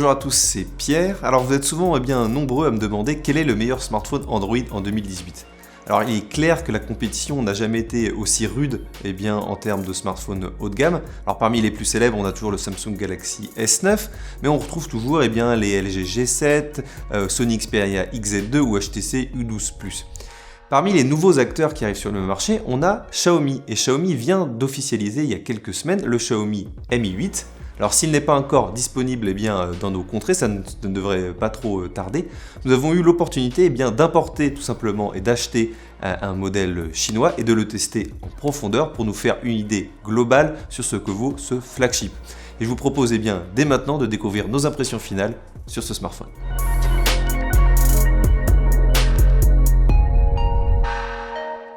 Bonjour à tous, c'est Pierre. Alors vous êtes souvent nombreux à me demander quel est le meilleur smartphone Android en 2018. Alors il est clair que la compétition n'a jamais été aussi rude en termes de smartphones haut de gamme. Alors parmi les plus célèbres, on a toujours le Samsung Galaxy S9, mais on retrouve toujours les LG G7, Sony Xperia XZ2 ou HTC U12+. Parmi les nouveaux acteurs qui arrivent sur le marché, on a Xiaomi. Et Xiaomi vient d'officialiser il y a quelques semaines le Xiaomi Mi 8. Alors s'il n'est pas encore disponible dans nos contrées, ça ne devrait pas trop tarder, nous avons eu l'opportunité d'importer tout simplement et d'acheter un modèle chinois et de le tester en profondeur pour nous faire une idée globale sur ce que vaut ce flagship. Et je vous propose dès maintenant de découvrir nos impressions finales sur ce smartphone.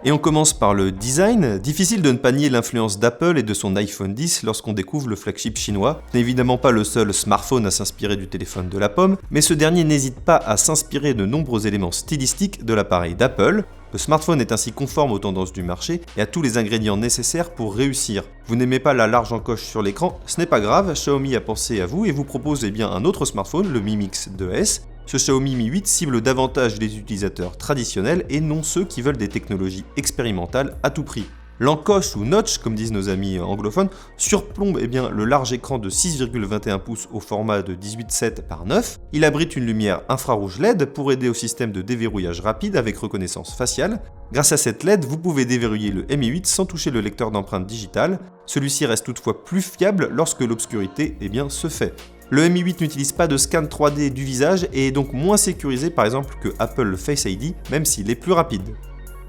Et on commence par le design. Difficile de ne pas nier l'influence d'Apple et de son iPhone X lorsqu'on découvre le flagship chinois. Ce n'est évidemment pas le seul smartphone à s'inspirer du téléphone de la pomme, mais ce dernier n'hésite pas à s'inspirer de nombreux éléments stylistiques de l'appareil d'Apple. Le smartphone est ainsi conforme aux tendances du marché et a tous les ingrédients nécessaires pour réussir. Vous n'aimez pas la large encoche sur l'écran, ce n'est pas grave, Xiaomi a pensé à vous et vous propose un autre smartphone, le Mi Mix 2S. Ce Xiaomi Mi 8 cible davantage les utilisateurs traditionnels et non ceux qui veulent des technologies expérimentales à tout prix. L'encoche ou notch, comme disent nos amis anglophones, surplombe le large écran de 6,21 pouces au format de 18,7 par 9. Il abrite une lumière infrarouge LED pour aider au système de déverrouillage rapide avec reconnaissance faciale. Grâce à cette LED, vous pouvez déverrouiller le Mi 8 sans toucher le lecteur d'empreintes digitales. Celui-ci reste toutefois plus fiable lorsque l'obscurité se fait. Le Mi 8 n'utilise pas de scan 3D du visage et est donc moins sécurisé par exemple que Apple Face ID, même s'il est plus rapide.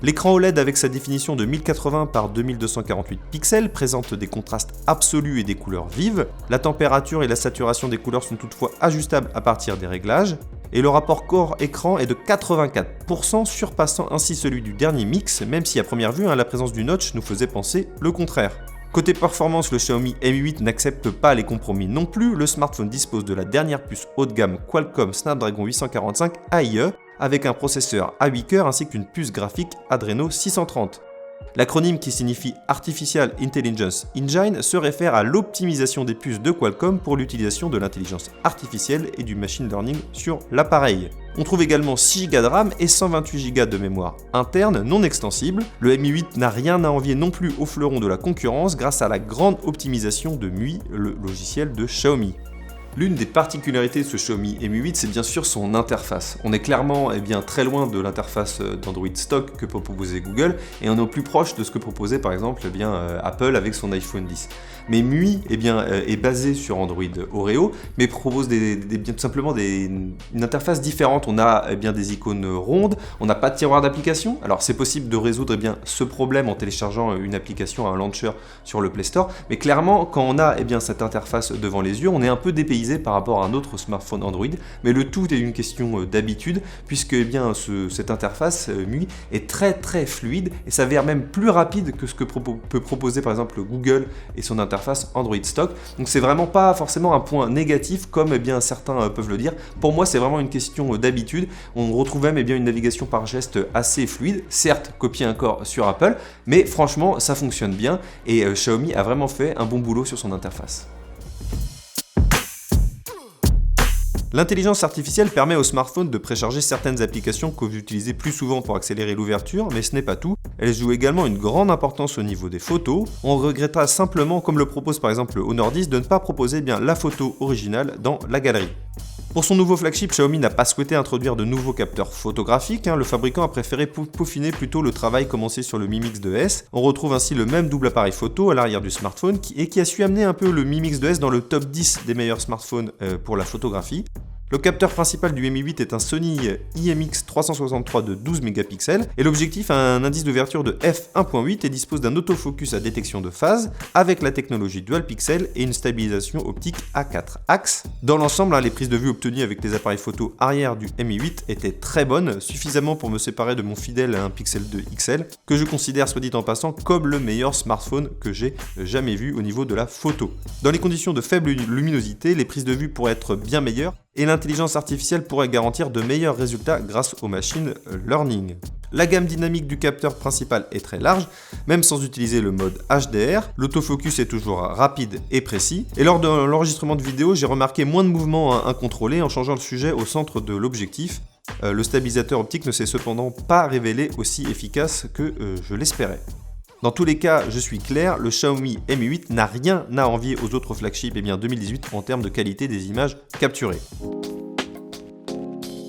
L'écran OLED avec sa définition de 1080 par 2248 pixels présente des contrastes absolus et des couleurs vives. La température et la saturation des couleurs sont toutefois ajustables à partir des réglages. Et le rapport corps-écran est de 84%, surpassant ainsi celui du dernier Mix, même si à première vue la présence du notch nous faisait penser le contraire. Côté performance, le Xiaomi Mi 8 n'accepte pas les compromis non plus. Le smartphone dispose de la dernière puce haut de gamme Qualcomm Snapdragon 845 AIE avec un processeur A8 cœurs ainsi qu'une puce graphique Adreno 630. L'acronyme qui signifie Artificial Intelligence Engine se réfère à l'optimisation des puces de Qualcomm pour l'utilisation de l'intelligence artificielle et du machine learning sur l'appareil. On trouve également 6 Go de RAM et 128 Go de mémoire interne non extensible. Le Mi 8 n'a rien à envier non plus au fleuron de la concurrence grâce à la grande optimisation de MUI, le logiciel de Xiaomi. L'une des particularités de ce Xiaomi Mi 8, c'est bien sûr son interface. On est clairement très loin de l'interface d'Android stock que peut proposer Google et on est plus proche de ce que proposait par exemple Apple avec son iPhone X. Mais MUI est basé sur Android Oreo, mais propose tout simplement une interface différente. On a des icônes rondes, on n'a pas de tiroir d'application. Alors c'est possible de résoudre ce problème en téléchargeant une application, un launcher sur le Play Store, mais clairement quand on a cette interface devant les yeux, on est un peu dépaysé par rapport à un autre smartphone Android, mais le tout est une question d'habitude, puisque cette interface MUI est très très fluide et s'avère même plus rapide que ce que peut proposer par exemple Google et son interface Android Stock. Donc c'est vraiment pas forcément un point négatif comme certains peuvent le dire. Pour moi c'est vraiment une question d'habitude. On retrouve même une navigation par geste assez fluide, certes copiée encore sur Apple, mais franchement ça fonctionne bien et Xiaomi a vraiment fait un bon boulot sur son interface. L'intelligence artificielle permet au smartphone de précharger certaines applications que vous utilisez plus souvent pour accélérer l'ouverture, mais ce n'est pas tout. Elle joue également une grande importance au niveau des photos. On regrettera simplement, comme le propose par exemple le Honor 10, de ne pas proposer la photo originale dans la galerie. Pour son nouveau flagship, Xiaomi n'a pas souhaité introduire de nouveaux capteurs photographiques. Le fabricant a préféré peaufiner plutôt le travail commencé sur le Mi Mix 2S. On retrouve ainsi le même double appareil photo à l'arrière du smartphone qui a su amener un peu le Mi Mix 2S dans le top 10 des meilleurs smartphones pour la photographie. Le capteur principal du Mi 8 est un Sony IMX363 de 12 mégapixels et l'objectif a un indice d'ouverture de f1.8 et dispose d'un autofocus à détection de phase avec la technologie Dual Pixel et une stabilisation optique à 4 axes. Dans l'ensemble, les prises de vue obtenues avec les appareils photo arrière du Mi 8 étaient très bonnes, suffisamment pour me séparer de mon fidèle 1 Pixel 2 XL que je considère soit dit en passant comme le meilleur smartphone que j'ai jamais vu au niveau de la photo. Dans les conditions de faible luminosité, les prises de vue pourraient être bien meilleures et l'intelligence artificielle pourrait garantir de meilleurs résultats grâce au machine learning. La gamme dynamique du capteur principal est très large, même sans utiliser le mode HDR. L'autofocus est toujours rapide et précis. Et lors de l'enregistrement de vidéo, j'ai remarqué moins de mouvements incontrôlés en changeant le sujet au centre de l'objectif. Le stabilisateur optique ne s'est cependant pas révélé aussi efficace que je l'espérais. Dans tous les cas, je suis clair, le Xiaomi Mi 8 n'a rien à envier aux autres flagships 2018 en termes de qualité des images capturées.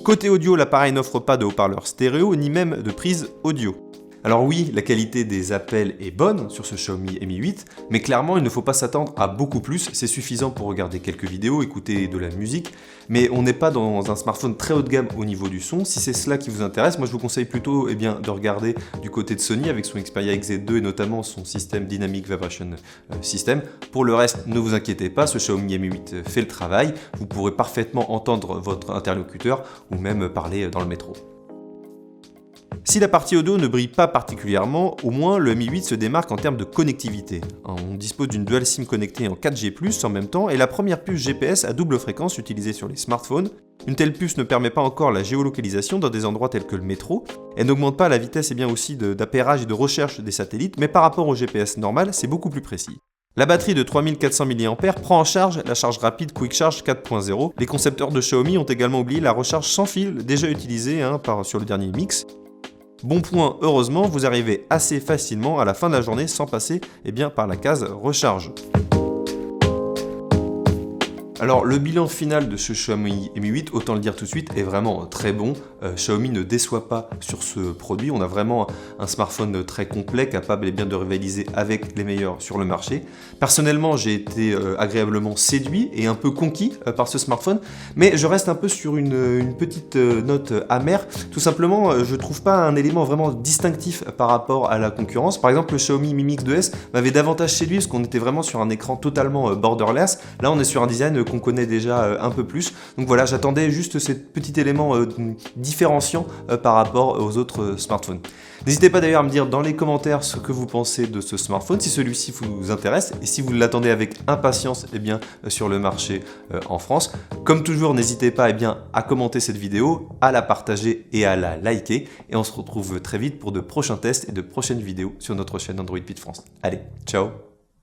Côté audio, l'appareil n'offre pas de haut-parleur stéréo ni même de prise audio. Alors oui, la qualité des appels est bonne sur ce Xiaomi Mi 8, mais clairement il ne faut pas s'attendre à beaucoup plus, c'est suffisant pour regarder quelques vidéos, écouter de la musique, mais on n'est pas dans un smartphone très haut de gamme au niveau du son. Si c'est cela qui vous intéresse, moi je vous conseille plutôt de regarder du côté de Sony avec son Xperia XZ2 et notamment son système Dynamic Vibration System. Pour le reste, ne vous inquiétez pas, ce Xiaomi Mi 8 fait le travail, vous pourrez parfaitement entendre votre interlocuteur ou même parler dans le métro. Si la partie audio ne brille pas particulièrement, au moins le Mi 8 se démarque en termes de connectivité. On dispose d'une dual SIM connectée en 4G+, en même temps, et la première puce GPS à double fréquence utilisée sur les smartphones. Une telle puce ne permet pas encore la géolocalisation dans des endroits tels que le métro. Elle n'augmente pas la vitesse aussi d'appairage et de recherche des satellites, mais par rapport au GPS normal, c'est beaucoup plus précis. La batterie de 3400 mAh prend en charge la charge rapide Quick Charge 4.0. Les concepteurs de Xiaomi ont également oublié la recharge sans fil déjà utilisée sur le dernier Mix. Bon point, heureusement, vous arrivez assez facilement à la fin de la journée sans passer par la case recharge. Alors le bilan final de ce Xiaomi Mi 8, autant le dire tout de suite, est vraiment très bon. Xiaomi ne déçoit pas sur ce produit, on a vraiment un smartphone très complet, capable de rivaliser avec les meilleurs sur le marché. Personnellement, j'ai été agréablement séduit et un peu conquis par ce smartphone, mais je reste un peu sur une petite note amère. Tout simplement, je trouve pas un élément vraiment distinctif par rapport à la concurrence. Par exemple, le Xiaomi Mi Mix 2S m'avait davantage séduit parce qu'on était vraiment sur un écran totalement borderless. Là, on est sur un design qu'on connaît déjà un peu plus. Donc voilà, j'attendais juste ce petit élément différenciant par rapport aux autres smartphones. N'hésitez pas d'ailleurs à me dire dans les commentaires ce que vous pensez de ce smartphone, si celui-ci vous intéresse et si vous l'attendez avec impatience sur le marché en France. Comme toujours, n'hésitez pas à commenter cette vidéo, à la partager et à la liker. Et on se retrouve très vite pour de prochains tests et de prochaines vidéos sur notre chaîne Android Pit France. Allez, ciao!